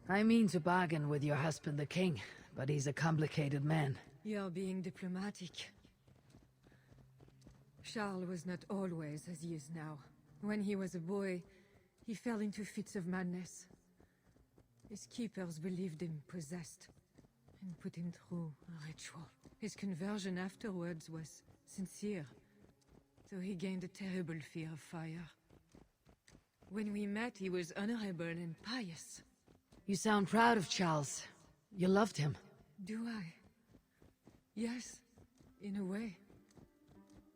I mean to bargain with your husband the king, but he's a complicated man. You're being diplomatic. Charles was not always as he is now. When he was a boy, he fell into fits of madness. His keepers believed him possessed, and put him through a ritual. His conversion afterwards was sincere, though he gained a terrible fear of fire. When we met, he was honorable and pious. You sound proud of Charles. You loved him. Do I? Yes, in a way.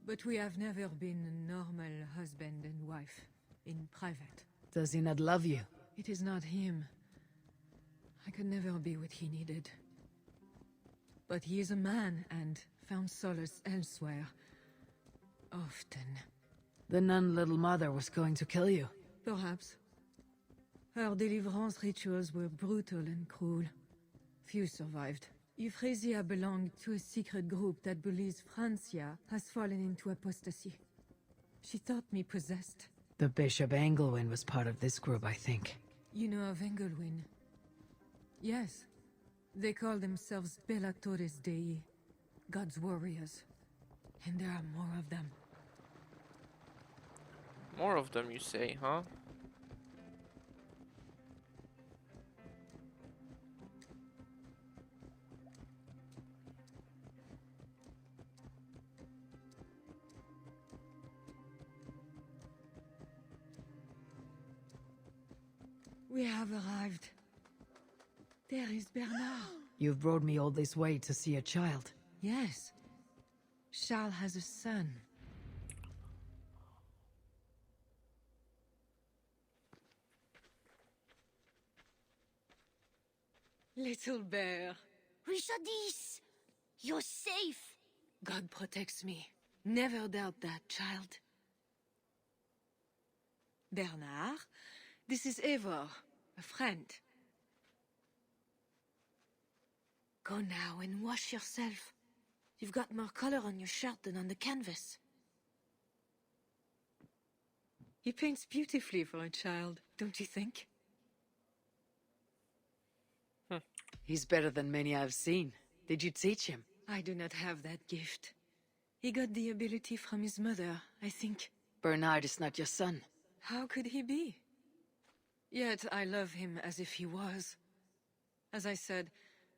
But we have never been a normal husband and wife, in private. Does he not love you? It is not him. I could never be what he needed. But he is a man, and found solace elsewhere. Often. The nun little mother was going to kill you. Perhaps. Her deliverance rituals were brutal and cruel. Few survived. Euphrasia belonged to a secret group that believes Francia has fallen into apostasy. She thought me possessed. The Bishop Engelwin was part of this group, I think. You know of Engelwin? Yes. They call themselves Bellatores Dei, God's warriors. And there are more of them. More of them, you say, huh? We have arrived. There is Bernard. You've brought me all this way to see a child. Yes. Charles has a son. Little bear. Richardis! You're safe! God protects me. Never doubt that, child. Bernard, this is Eivor, a friend. Go now and wash yourself. You've got more color on your shirt than on the canvas. He paints beautifully for a child, don't you think? He's better than many I've seen. Did you teach him? I do not have that gift. He got the ability from his mother, I think. Bernard is not your son. How could he be? Yet I love him as if he was. As I said,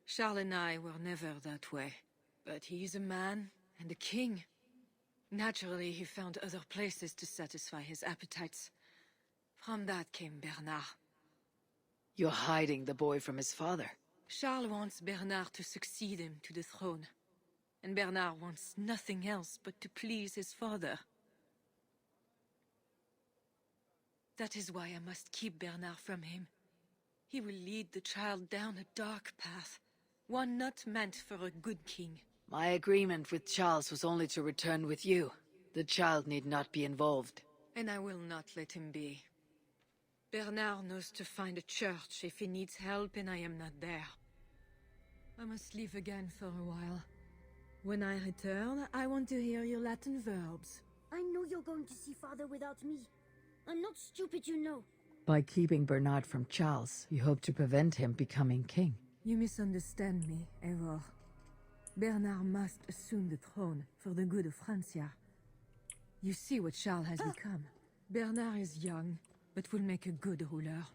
Charles and I were never that way. But he is a man and a king. Naturally, he found other places to satisfy his appetites. From that came Bernard. You're hiding the boy from his father. Charles wants Bernard to succeed him to the throne. And Bernard wants nothing else but to please his father. That is why I must keep Bernard from him. He will lead the child down a dark path, one not meant for a good king. My agreement with Charles was only to return with you. The child need not be involved. And I will not let him be. Bernard knows to find a church if he needs help and I am not there. I must leave again for a while. When I return, I want to hear your Latin verbs. I know you're going to see Father without me. I'm not stupid, you know. By keeping Bernard from Charles, you hope to prevent him becoming king. You misunderstand me, Eivor. Bernard must assume the throne for the good of Francia. You see what Charles has become. Bernard is young, but will make a good ruler.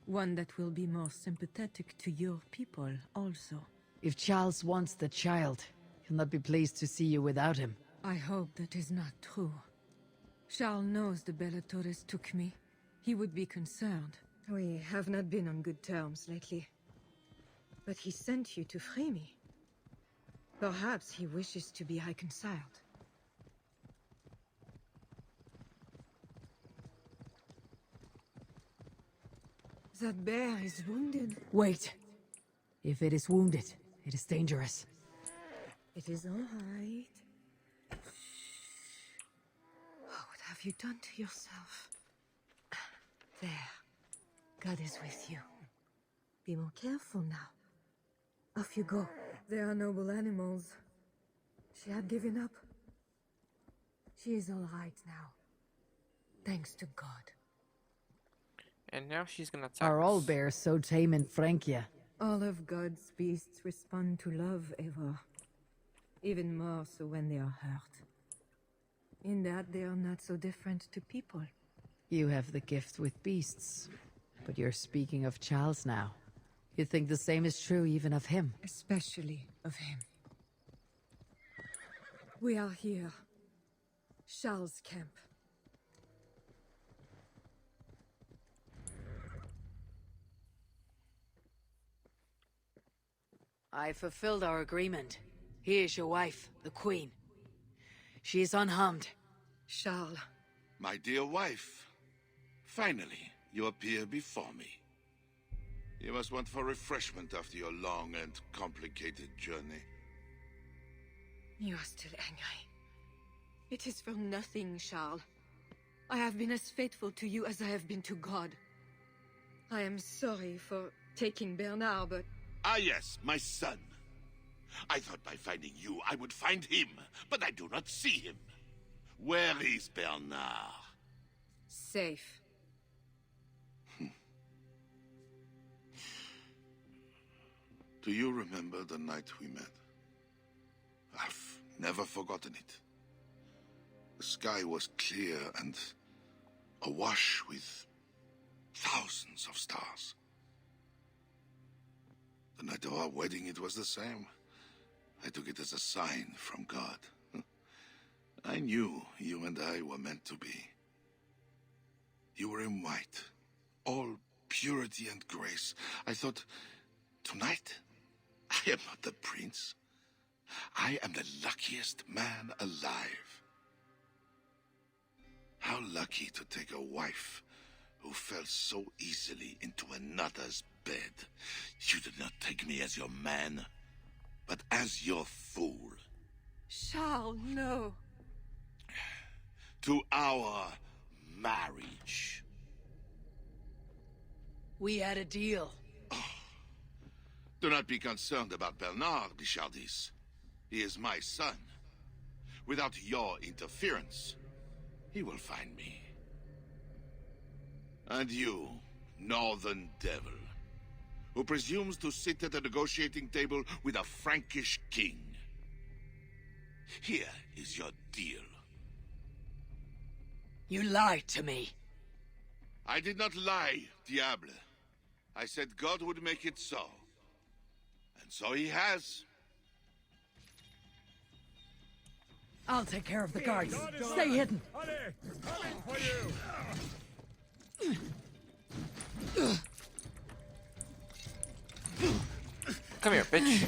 One that will be more sympathetic to your people also. If Charles wants the child, he'll not be pleased to see you without him. I hope that is not true. Charles knows the Bellatores took me. He would be concerned. We have not been on good terms lately. But he sent you to free me. Perhaps he wishes to be reconciled. That bear is wounded. Wait. If it is wounded, it is dangerous. It is all right. Oh, what have you done to yourself? There. God is with you. Be more careful now. Off you go. They are noble animals. She had given up. She is all right now. Thanks to God. And now she's gonna attack Are all us. bears so tame in Francia? All of God's beasts respond to love, Eivor. Even more so when they are hurt. In that they are not so different to people. You have the gift with beasts. But you're speaking of Charles now. You think the same is true even of him? Especially of him. We are here. Charles' camp. I fulfilled our agreement. Here is your wife, the Queen. She is unharmed. Charles. My dear wife, finally you appear before me. You must want for refreshment after your long and complicated journey. You are still angry. It is for nothing, Charles. I have been as faithful to you as I have been to God. I am sorry for taking Bernard, but... Ah yes, my son. I thought by finding you I would find him, but I do not see him. Where is Bernard? safe. Do you remember the night we met? I've never forgotten it. The sky was clear and awash with thousands of stars. The night of our wedding, it was the same. I took it as a sign from God. I knew you and I were meant to be. You were in white, all purity and grace. I thought, tonight, I am not the prince. I am the luckiest man alive. How lucky to take a wife who fell so easily into another's bed. You did not take me as your man, but as your fool. Charles, no. To our marriage. We had a deal. Do not be concerned about Bernard, Bichardis. He is my son. Without your interference, he will find me. And you, northern devil, who presumes to sit at a negotiating table with a Frankish king. Here is your deal. You lied to me. I did not lie, Diable. I said God would make it so. And so he has. I'll take care of the guards. Stay hidden. Allez, coming for you! Come here, bitch.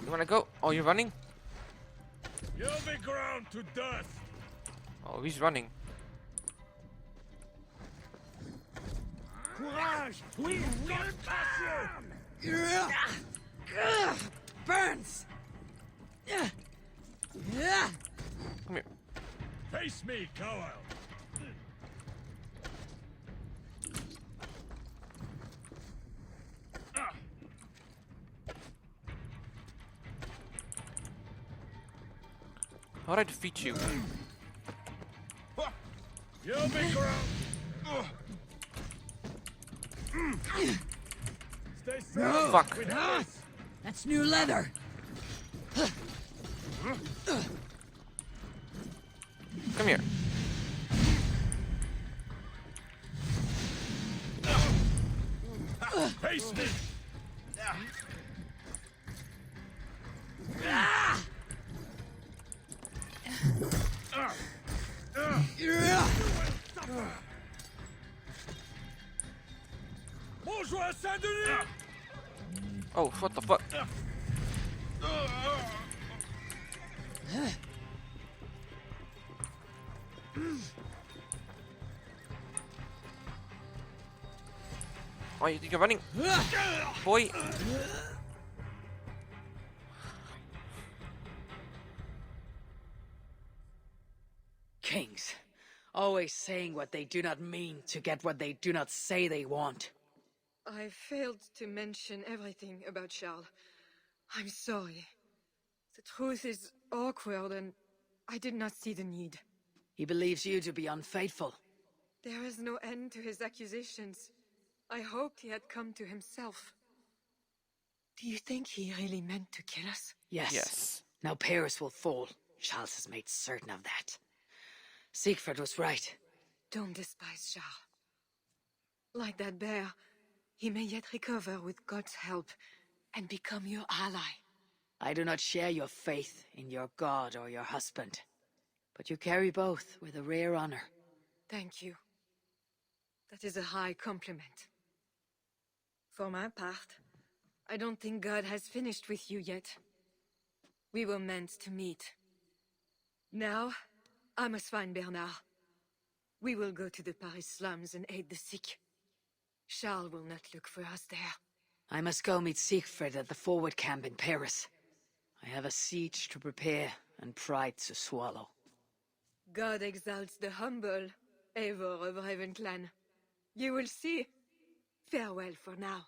You wanna go? Oh, you're running? You'll be ground to dust! Oh, he's running. Courage! We will pass you! Burns! Come here. Face me, coward! How'd I defeat you? You'll be ground! Stay strong! Fuck. We have this. That's new leather. Come here. Face me! Bonjour, Saint-Denis! Oh, what the fuck? Oh, you're running, boy. Kings. Always saying what they do not mean to get what they do not say they want. I failed to mention everything about Charles. I'm sorry. The truth is awkward and I did not see the need. He believes you to be unfaithful. There is no end to his accusations. I hoped he had come to himself. Do you think he really meant to kill us? Yes. Yes. Now Paris will fall. Charles has made certain of that. Siegfried was right. Don't despise Charles. Like that bear, he may yet recover with God's help and become your ally. I do not share your faith in your god or your husband. But you carry both with a rare honor. Thank you. That is a high compliment. For my part, I don't think God has finished with you yet. We were meant to meet. Now, I must find Bernard. We will go to the Paris slums and aid the sick. Charles will not look for us there. I must go meet Siegfried at the forward camp in Paris. I have a siege to prepare and pride to swallow. God exalts the humble, Eivor of Ravenclan. You will see. Farewell for now.